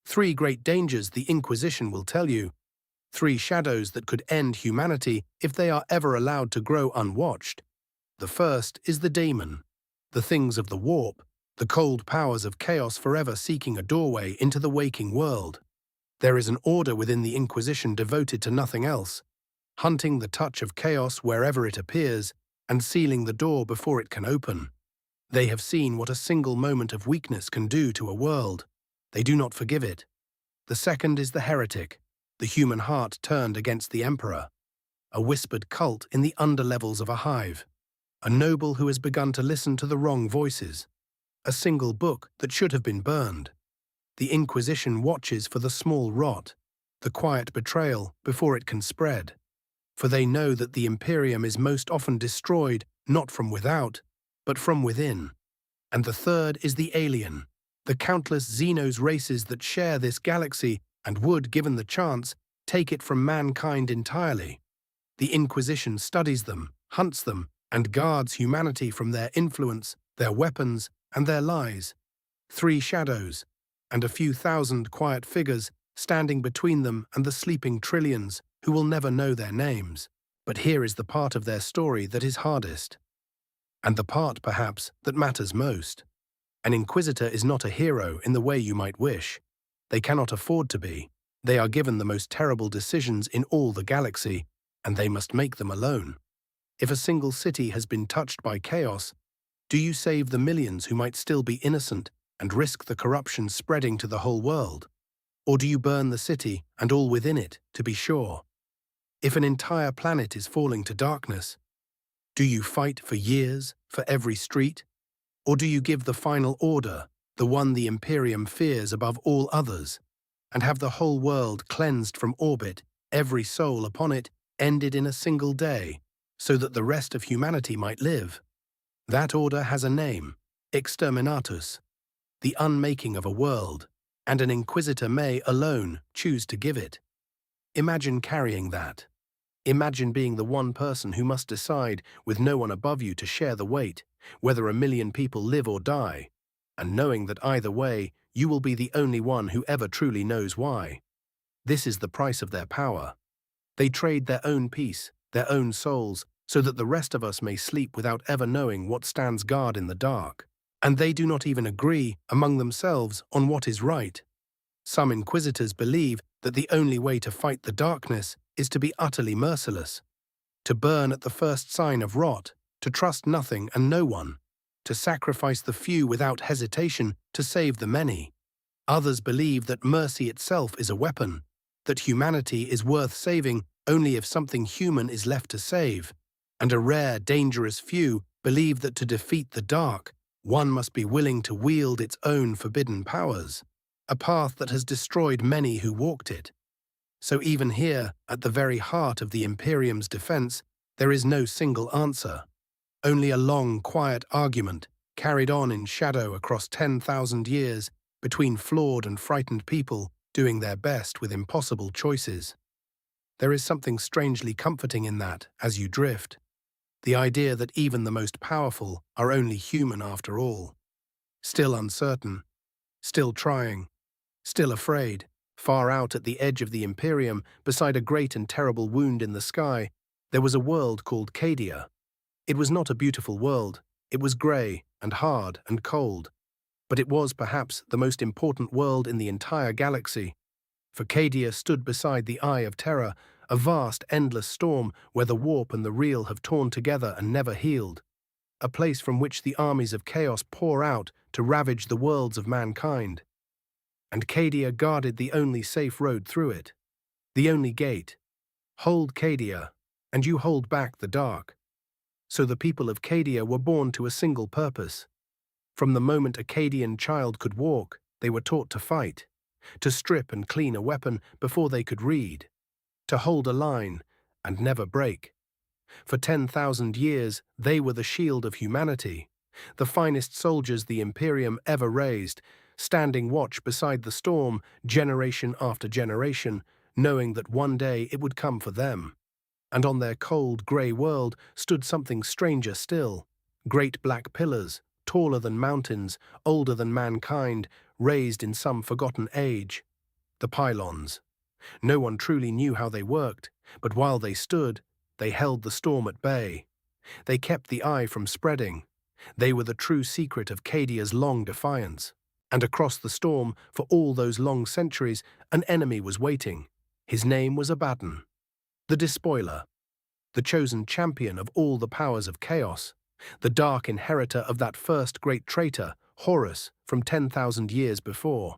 3 great dangers the Inquisition will tell you. 3 shadows that could end humanity if they are ever allowed to grow unwatched. The first is the daemon, the things of the warp, the cold powers of chaos forever seeking a doorway into the waking world. There is an order within the Inquisition devoted to nothing else, hunting the touch of chaos wherever it appears and sealing the door before it can open. They have seen what a single moment of weakness can do to a world. They do not forgive it. The second is the heretic, the human heart turned against the Emperor, a whispered cult in the underlevels of a hive, a noble who has begun to listen to the wrong voices, a single book that should have been burned. The Inquisition watches for the small rot, the quiet betrayal before it can spread, for they know that the Imperium is most often destroyed not from without, but from within. And the third is the alien, the countless Xenos races that share this galaxy and would, given the chance, take it from mankind entirely. The Inquisition studies them, hunts them, and guards humanity from their influence, their weapons, and their lies. 3 shadows, and a few thousand quiet figures standing between them and the sleeping trillions who will never know their names. But here is the part of their story that is hardest, and the part, perhaps, that matters most. An Inquisitor is not a hero in the way you might wish. They cannot afford to be. They are given the most terrible decisions in all the galaxy, and they must make them alone. If a single city has been touched by chaos, do you save the millions who might still be innocent and risk the corruption spreading to the whole world? Or do you burn the city and all within it, to be sure? If an entire planet is falling to darkness, do you fight for years, for every street? Or do you give the final order, the one the Imperium fears above all others, and have the whole world cleansed from orbit, every soul upon it ended in a single day, so that the rest of humanity might live? That order has a name, exterminatus, the unmaking of a world, and an Inquisitor may, alone, choose to give it. Imagine carrying that. Imagine being the one person who must decide, with no one above you to share the weight, whether 1,000,000 people live or die, and knowing that either way, you will be the only one who ever truly knows why. This is the price of their power. They trade their own peace, their own souls, so that the rest of us may sleep without ever knowing what stands guard in the dark. And they do not even agree among themselves on what is right. Some Inquisitors believe that the only way to fight the darkness is to be utterly merciless, to burn at the first sign of rot, to trust nothing and no one, to sacrifice the few without hesitation to save the many. Others believe that mercy itself is a weapon, that humanity is worth saving only if something human is left to save, and a rare, dangerous few believe that to defeat the dark, one must be willing to wield its own forbidden powers, a path that has destroyed many who walked it. So even here, at the very heart of the Imperium's defense, there is no single answer, only a long, quiet argument carried on in shadow across 10,000 years between flawed and frightened people doing their best with impossible choices. There is something strangely comforting in that as you drift, the idea that even the most powerful are only human after all, still uncertain, still trying, still afraid. Far out at the edge of the Imperium, beside a great and terrible wound in the sky, there was a world called Cadia. It was not a beautiful world. It was grey and hard and cold. But it was perhaps the most important world in the entire galaxy. For Cadia stood beside the Eye of Terror, a vast, endless storm where the warp and the real have torn together and never healed. A place from which the armies of chaos pour out to ravage the worlds of mankind. And Cadia guarded the only safe road through it. The only gate. Hold Cadia, and you hold back the dark. So the people of Cadia were born to a single purpose. From the moment a Cadian child could walk, they were taught to fight, to strip and clean a weapon before they could read, to hold a line and never break. For 10,000 years, they were the shield of humanity, the finest soldiers the Imperium ever raised, standing watch beside the storm, generation after generation, knowing that one day it would come for them. And on their cold, grey world stood something stranger still, great black pillars, taller than mountains, older than mankind, raised in some forgotten age. The pylons. No one truly knew how they worked, but while they stood, they held the storm at bay. They kept the eye from spreading. They were the true secret of Cadia's long defiance. And across the storm, for all those long centuries, an enemy was waiting. His name was Abaddon, the Despoiler, the chosen champion of all the powers of chaos, the dark inheritor of that first great traitor, Horus, from 10,000 years before.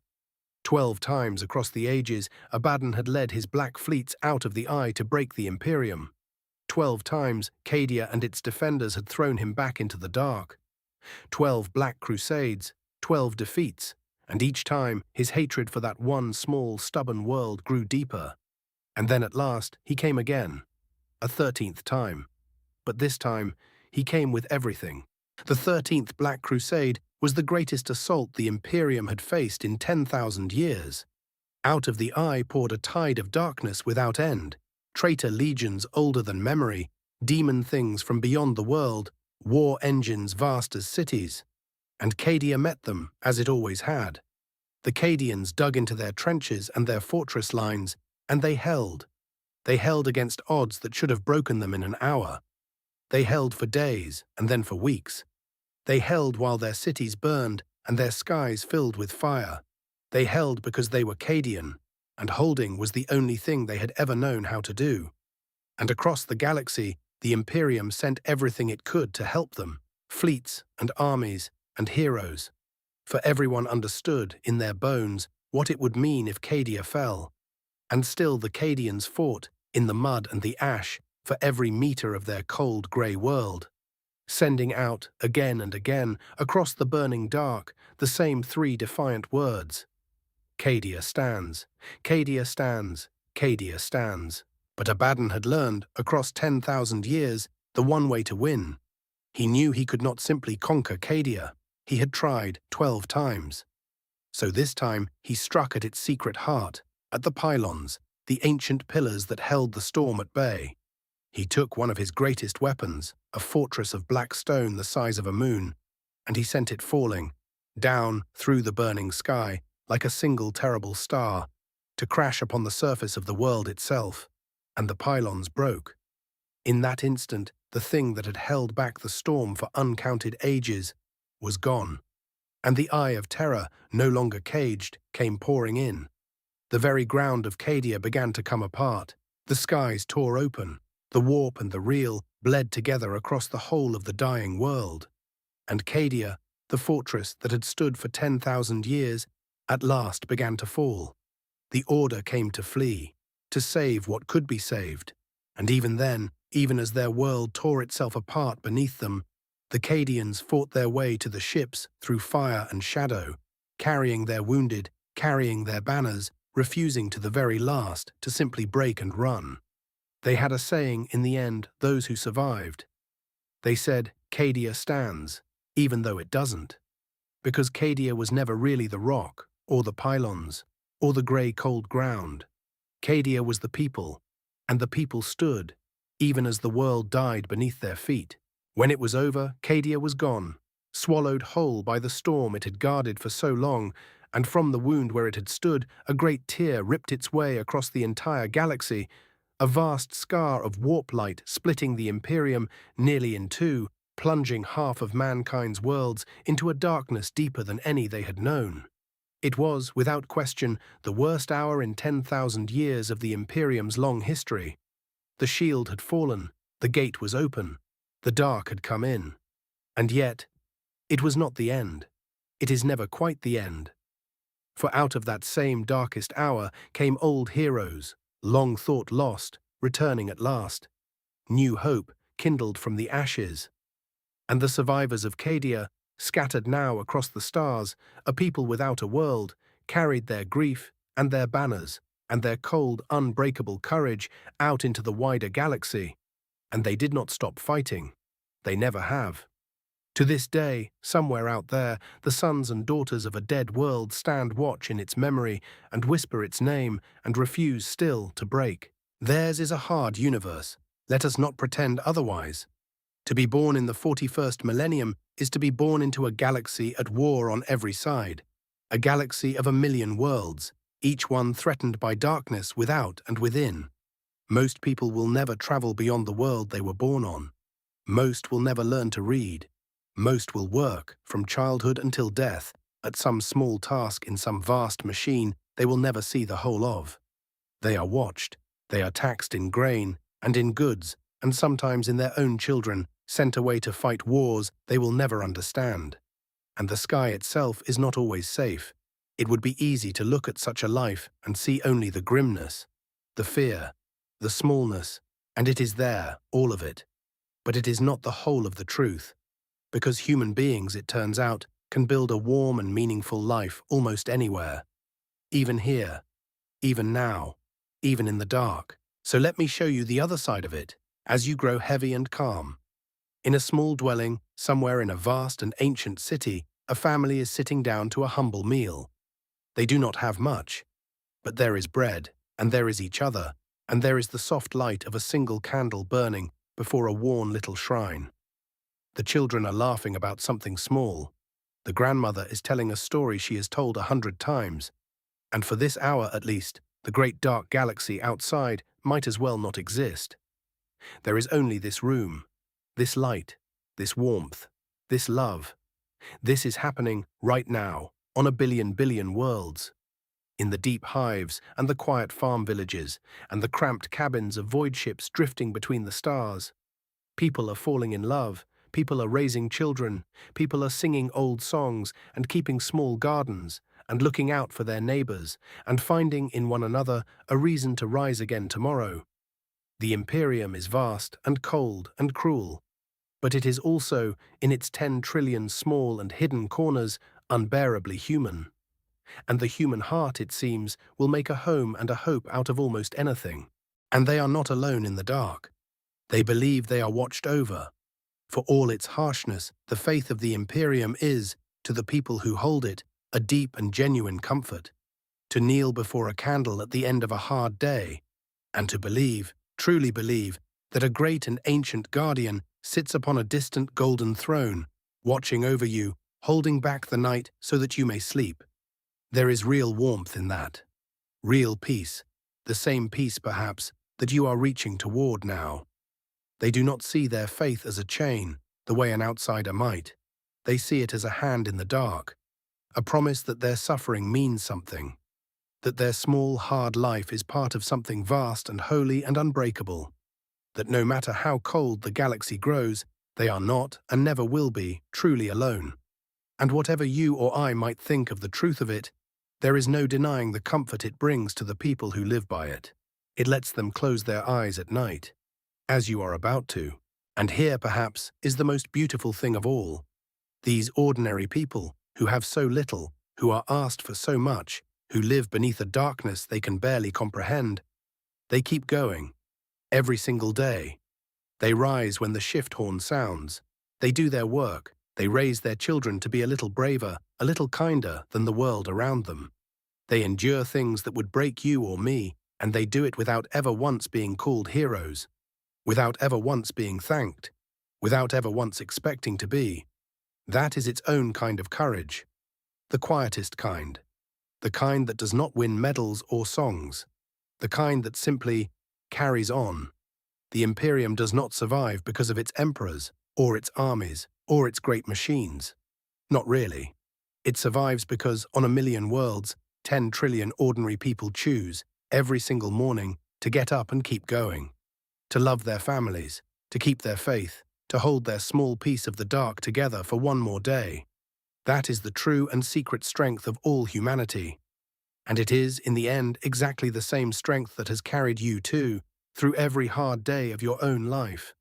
12 times across the ages, Abaddon had led his black fleets out of the Eye to break the Imperium. 12 times, Cadia and its defenders had thrown him back into the dark. 12 black crusades, 12 defeats, and each time his hatred for that one small, stubborn world grew deeper. And then at last he came again, a 13th time. But this time, he came with everything. The 13th Black Crusade was the greatest assault the Imperium had faced in 10,000 years. Out of the Eye poured a tide of darkness without end, traitor legions older than memory, demon things from beyond the world, war engines vast as cities. And Cadia met them, as it always had. The Cadians dug into their trenches and their fortress lines, and they held. They held against odds that should have broken them in an hour. They held for days, and then for weeks. They held while their cities burned and their skies filled with fire. They held because they were Cadian, and holding was the only thing they had ever known how to do. And across the galaxy, the Imperium sent everything it could to help them, fleets and armies and heroes. For everyone understood, in their bones, what it would mean if Cadia fell. And still the Cadians fought, in the mud and the ash, for every meter of their cold grey world, sending out, again and again, across the burning dark, the same 3 defiant words. Cadia stands, Cadia stands, Cadia stands. But Abaddon had learned, across 10,000 years, the one way to win. He knew he could not simply conquer Cadia. He had tried 12 times. So this time he struck at its secret heart, at the pylons, the ancient pillars that held the storm at bay. He took one of his greatest weapons, a fortress of black stone the size of a moon, and he sent it falling, down through the burning sky, like a single terrible star, to crash upon the surface of the world itself, and the pylons broke. In that instant, the thing that had held back the storm for uncounted ages was gone, and the Eye of Terror, no longer caged, came pouring in. The very ground of Cadia began to come apart. The skies tore open. The warp and the real bled together across the whole of the dying world. And Cadia, the fortress that had stood for 10,000 years, at last began to fall. The order came to flee, to save what could be saved. And even then, even as their world tore itself apart beneath them, the Cadians fought their way to the ships through fire and shadow, carrying their wounded, carrying their banners, refusing to the very last to simply break and run. They had a saying in the end, those who survived. They said, Cadia stands, even though it doesn't. Because Cadia was never really the rock, or the pylons, or the grey cold ground. Cadia was the people, and the people stood, even as the world died beneath their feet. When it was over, Cadia was gone, swallowed whole by the storm it had guarded for so long, and from the wound where it had stood, a great tear ripped its way across the entire galaxy, a vast scar of warp light splitting the Imperium nearly in two, plunging half of mankind's worlds into a darkness deeper than any they had known. It was, without question, the worst hour in 10,000 years of the Imperium's long history. The shield had fallen, the gate was open, the dark had come in. And yet, it was not the end. It is never quite the end. For out of that same darkest hour came old heroes, long thought lost, returning at last. New hope kindled from the ashes. And the survivors of Cadia, scattered now across the stars, a people without a world, carried their grief and their banners and their cold, unbreakable courage out into the wider galaxy. And they did not stop fighting. They never have. To this day, somewhere out there, the sons and daughters of a dead world stand watch in its memory and whisper its name and refuse still to break. Theirs is a hard universe. Let us not pretend otherwise. To be born in the 41st millennium is to be born into a galaxy at war on every side, a galaxy of 1,000,000 worlds, each one threatened by darkness without and within. Most people will never travel beyond the world they were born on. Most will never learn to read. Most will work, from childhood until death, at some small task in some vast machine they will never see the whole of. They are watched, they are taxed in grain and in goods, and sometimes in their own children, sent away to fight wars they will never understand. And the sky itself is not always safe. It would be easy to look at such a life and see only the grimness, the fear, the smallness, and it is there, all of it. But it is not the whole of the truth. Because human beings, it turns out, can build a warm and meaningful life almost anywhere. Even here, even now, even in the dark. So let me show you the other side of it, as you grow heavy and calm. In a small dwelling, somewhere in a vast and ancient city, a family is sitting down to a humble meal. They do not have much, but there is bread, and there is each other, and there is the soft light of a single candle burning before a worn little shrine. The children are laughing about something small. The grandmother is telling a story she has told 100 times. And for this hour at least, the great dark galaxy outside might as well not exist. There is only this room, this light, this warmth, this love. This is happening right now, on a billion worlds. In the deep hives and the quiet farm villages and the cramped cabins of void ships drifting between the stars. People are falling in love. People are raising children, people are singing old songs and keeping small gardens and looking out for their neighbors and finding in one another a reason to rise again tomorrow. The Imperium is vast and cold and cruel, but it is also, in its 10 trillion small and hidden corners, unbearably human. And the human heart, it seems, will make a home and a hope out of almost anything. And they are not alone in the dark. They believe they are watched over. For all its harshness, the faith of the Imperium is, to the people who hold it, a deep and genuine comfort. To kneel before a candle at the end of a hard day, and to believe, truly believe, that a great and ancient guardian sits upon a distant golden throne, watching over you, holding back the night so that you may sleep. There is real warmth in that. Real peace, the same peace, perhaps, that you are reaching toward now. They do not see their faith as a chain, the way an outsider might. They see it as a hand in the dark, a promise that their suffering means something, that their small, hard life is part of something vast and holy and unbreakable, that no matter how cold the galaxy grows, they are not, and never will be, truly alone. And whatever you or I might think of the truth of it, there is no denying the comfort it brings to the people who live by it. It lets them close their eyes at night, as you are about to. And here, perhaps, is the most beautiful thing of all. These ordinary people, who have so little, who are asked for so much, who live beneath a darkness they can barely comprehend, they keep going, every single day. They rise when the shift horn sounds. They do their work. They raise their children to be a little braver, a little kinder than the world around them. They endure things that would break you or me, and they do it without ever once being called heroes. Without ever once being thanked, without ever once expecting to be. That is its own kind of courage. The quietest kind, the kind that does not win medals or songs, the kind that simply carries on. The Imperium does not survive because of its emperors, or its armies, or its great machines. Not really. It survives because, on a million worlds, 10 trillion ordinary people choose, every single morning, to get up and keep going. To love their families, to keep their faith, to hold their small piece of the dark together for one more day. That is the true and secret strength of all humanity. And it is, in the end, exactly the same strength that has carried you too, through every hard day of your own life.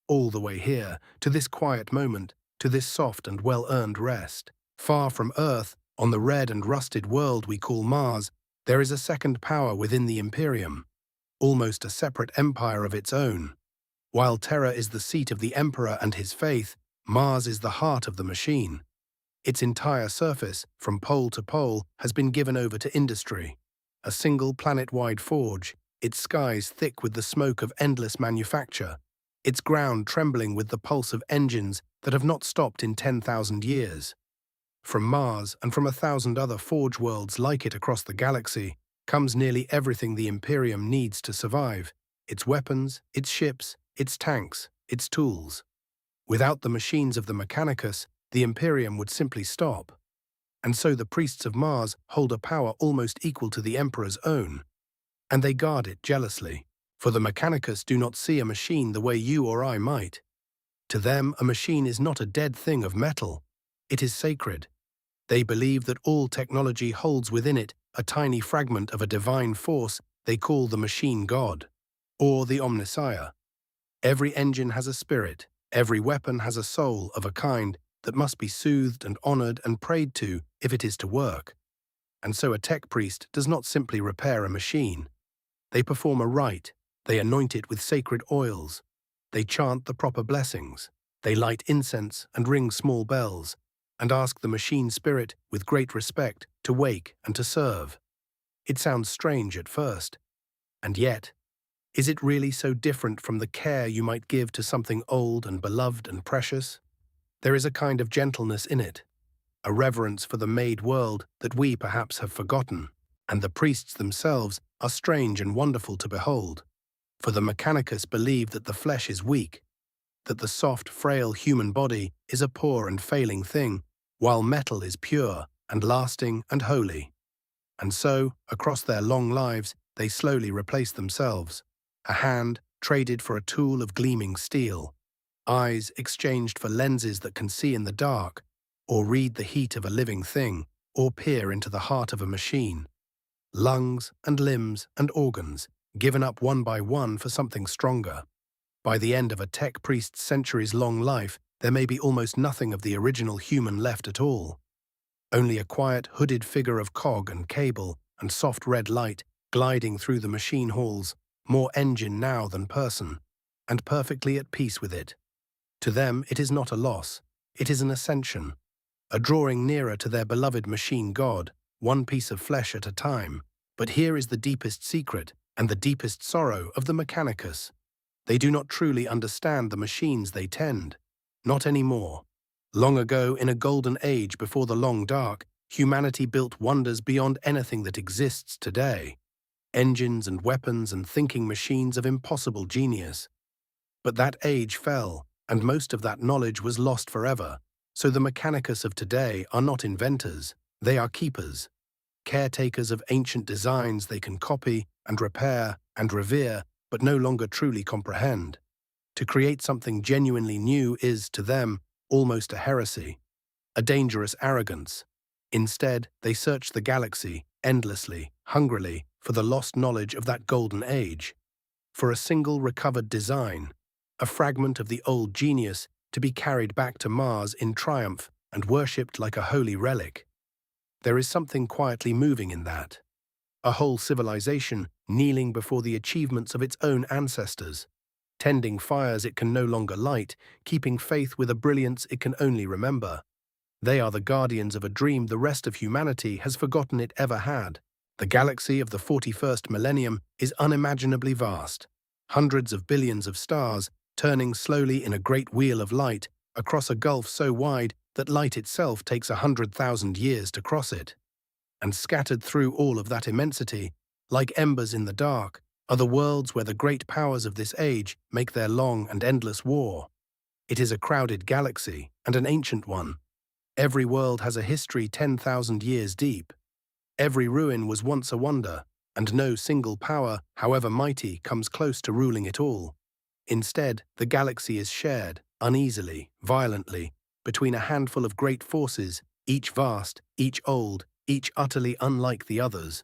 All the way here, to this quiet moment, to this soft and well-earned rest. Far from Earth, on the red and rusted world we call Mars, there is a second power within the Imperium, almost a separate empire of its own. While Terra is the seat of the Emperor and his faith, Mars is the heart of the machine. Its entire surface, from pole to pole, has been given over to industry. A single planet-wide forge, its skies thick with the smoke of endless manufacture, its ground trembling with the pulse of engines that have not stopped in 10,000 years. From Mars and from 1,000 other forge worlds like it across the galaxy comes nearly everything the Imperium needs to survive: its weapons, its ships, its tanks, its tools. Without the machines of the Mechanicus, the Imperium would simply stop. And so the priests of Mars hold a power almost equal to the Emperor's own. And they guard it jealously, for the Mechanicus do not see a machine the way you or I might. To them, a machine is not a dead thing of metal. It is sacred. They believe that all technology holds within it a tiny fragment of a divine force they call the machine god, or the Omnissiah. Every engine has a spirit, every weapon has a soul of a kind that must be soothed and honored and prayed to if it is to work. And so a tech priest does not simply repair a machine. They perform a rite, they anoint it with sacred oils, they chant the proper blessings, they light incense and ring small bells, and ask the machine spirit, with great respect, to wake and to serve. It sounds strange at first. And yet, is it really so different from the care you might give to something old and beloved and precious? There is a kind of gentleness in it, a reverence for the made world that we perhaps have forgotten, and the priests themselves are strange and wonderful to behold. For the Mechanicus believe that the flesh is weak, that the soft, frail human body is a poor and failing thing, while metal is pure and lasting and holy. And so, across their long lives, they slowly replace themselves. A hand traded for a tool of gleaming steel, eyes exchanged for lenses that can see in the dark, or read the heat of a living thing, or peer into the heart of a machine. Lungs and limbs and organs, given up one by one for something stronger. By the end of a tech priest's centuries-long life, there may be almost nothing of the original human left at all. Only a quiet, hooded figure of cog and cable and soft red light gliding through the machine halls, more engine now than person, and perfectly at peace with it. To them, it is not a loss, it is an ascension, a drawing nearer to their beloved machine god, one piece of flesh at a time. But here is the deepest secret and the deepest sorrow of the Mechanicus. They do not truly understand the machines they tend. Not anymore. Long ago, in a golden age before the long dark, humanity built wonders beyond anything that exists today. Engines and weapons and thinking machines of impossible genius. But that age fell, and most of that knowledge was lost forever. So the Mechanicus of today are not inventors, they are keepers. Caretakers of ancient designs they can copy and repair and revere, but no longer truly comprehend. To create something genuinely new is, to them, almost a heresy, a dangerous arrogance. Instead, they search the galaxy, endlessly, hungrily, for the lost knowledge of that golden age, for a single recovered design, a fragment of the old genius to be carried back to Mars in triumph and worshipped like a holy relic. There is something quietly moving in that. A whole civilization kneeling before the achievements of its own ancestors, tending fires it can no longer light, keeping faith with a brilliance it can only remember. They are the guardians of a dream the rest of humanity has forgotten it ever had. The galaxy of the 41st millennium is unimaginably vast. Hundreds of billions of stars turning slowly in a great wheel of light across a gulf so wide that light itself takes 100,000 years to cross it. And scattered through all of that immensity, like embers in the dark, are the worlds where the great powers of this age make their long and endless war. It is a crowded galaxy, and an ancient one. Every world has a history 10,000 years deep. Every ruin was once a wonder, and no single power, however mighty, comes close to ruling it all. Instead, the galaxy is shared, uneasily, violently, between a handful of great forces, each vast, each old, each utterly unlike the others.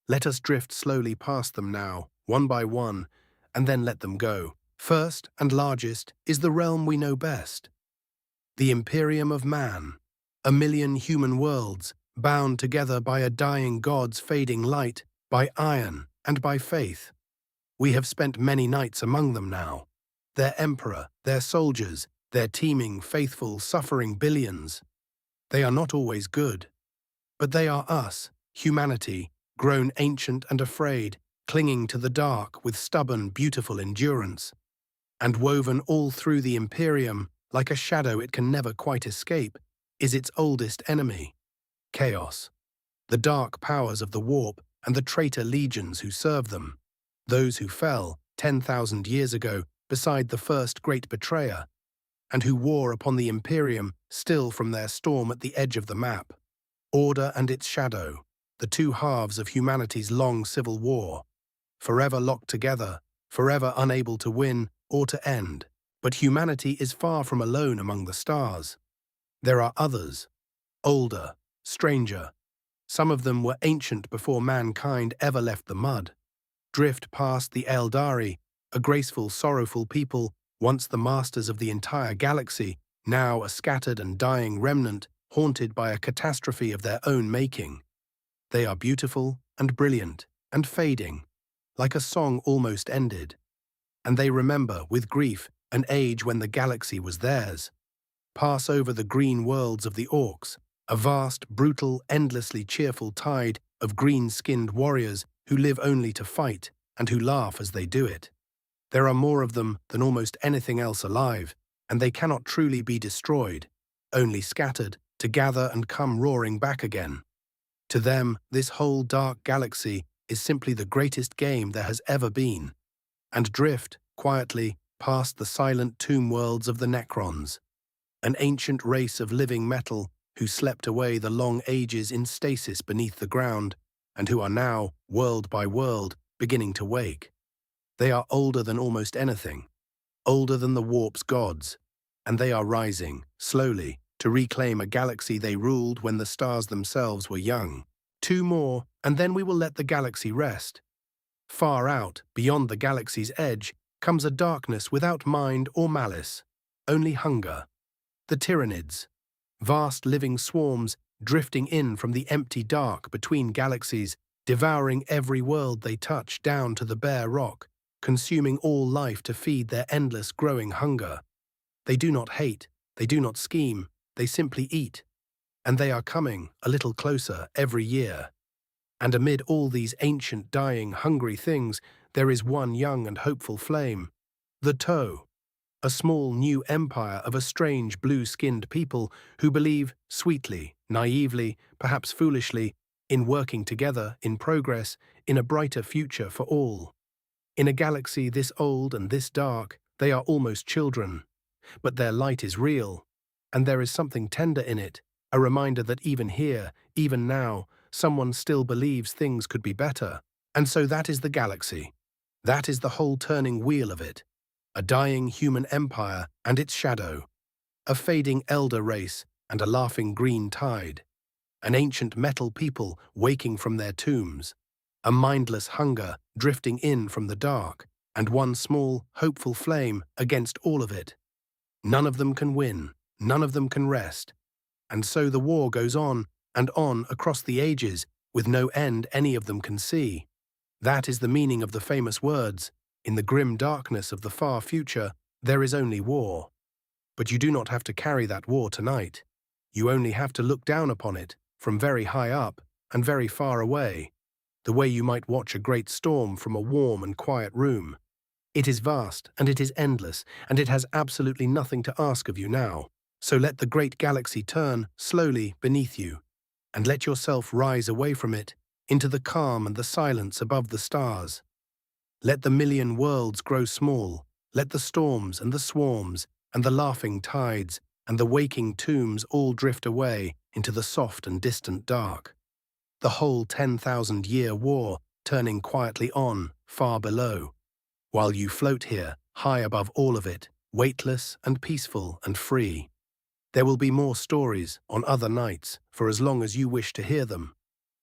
Let us drift slowly past them now, one by one, and then let them go. First and largest is the realm we know best. The Imperium of Man, 1,000,000 human worlds, bound together by a dying god's fading light, by iron and by faith. We have spent many nights among them now. Their emperor, their soldiers, their teeming, faithful, suffering billions. They are not always good, but they are us, humanity, grown ancient and afraid, clinging to the dark with stubborn, beautiful endurance. And woven all through the Imperium, like a shadow it can never quite escape, is its oldest enemy, chaos. The dark powers of the warp and the traitor legions who serve them. Those who fell 10,000 years ago beside the first great betrayer, and who war upon the Imperium still from their storm at the edge of the map. Order and its shadow, the two halves of humanity's long civil war, forever locked together, forever unable to win or to end. But humanity is far from alone among the stars. There are others, older, stranger. Some of them were ancient before mankind ever left the mud. Drift past the Eldari, a graceful, sorrowful people, once the masters of the entire galaxy, now a scattered and dying remnant, haunted by a catastrophe of their own making. They are beautiful and brilliant and fading, like a song almost ended. And they remember, with grief, an age when the galaxy was theirs. Pass over the green worlds of the orcs, a vast, brutal, endlessly cheerful tide of green-skinned warriors who live only to fight and who laugh as they do it. There are more of them than almost anything else alive, and they cannot truly be destroyed, only scattered to gather and come roaring back again. To them, this whole dark galaxy is simply the greatest game there has ever been, and drift, quietly, past the silent tomb worlds of the Necrons, an ancient race of living metal who slept away the long ages in stasis beneath the ground, and who are now, world by world, beginning to wake. They are older than almost anything, older than the warp's gods, and they are rising, slowly, to reclaim a galaxy they ruled when the stars themselves were young. 2 more, and then we will let the galaxy rest. Far out, beyond the galaxy's edge, comes a darkness without mind or malice, only hunger. The Tyranids, vast living swarms drifting in from the empty dark between galaxies, devouring every world they touch down to the bare rock, consuming all life to feed their endless growing hunger. They do not hate, they do not scheme, they simply eat. And they are coming a little closer every year. And amid all these ancient, dying, hungry things, there is one young and hopeful flame, the Toe, a small new empire of a strange blue-skinned people who believe, sweetly, naively, perhaps foolishly, in working together, in progress, in a brighter future for all. In a galaxy this old and this dark, they are almost children. But their light is real, and there is something tender in it, a reminder that even here, even now, someone still believes things could be better. And so that is the galaxy. That is the whole turning wheel of it. A dying human empire and its shadow. A fading elder race and a laughing green tide. An ancient metal people waking from their tombs. A mindless hunger drifting in from the dark, and one small, hopeful flame against all of it. None of them can win, none of them can rest. And so the war goes on and on across the ages, with no end any of them can see. That is the meaning of the famous words, in the grim darkness of the far future, there is only war. But you do not have to carry that war tonight. You only have to look down upon it, from very high up and very far away, the way you might watch a great storm from a warm and quiet room. It is vast, and it is endless, and it has absolutely nothing to ask of you now. So let the great galaxy turn, slowly, beneath you, and let yourself rise away from it into the calm and the silence above the stars. Let the million worlds grow small, let the storms and the swarms and the laughing tides and the waking tombs all drift away into the soft and distant dark. The whole 10,000-year war turning quietly on, far below, while you float here, high above all of it, weightless and peaceful and free. There will be more stories on other nights for as long as you wish to hear them.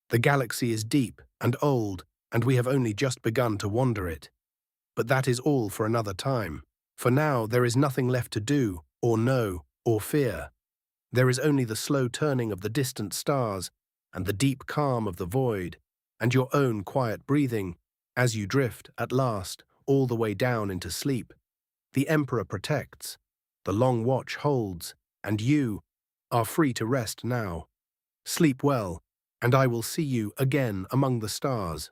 The galaxy is deep and old, and we have only just begun to wander it. But that is all for another time. For now, there is nothing left to do, or know, or fear. There is only the slow turning of the distant stars, and the deep calm of the void, and your own quiet breathing, as you drift, at last, all the way down into sleep. The Emperor protects, the long watch holds, and you are free to rest now. Sleep well, and I will see you again among the stars.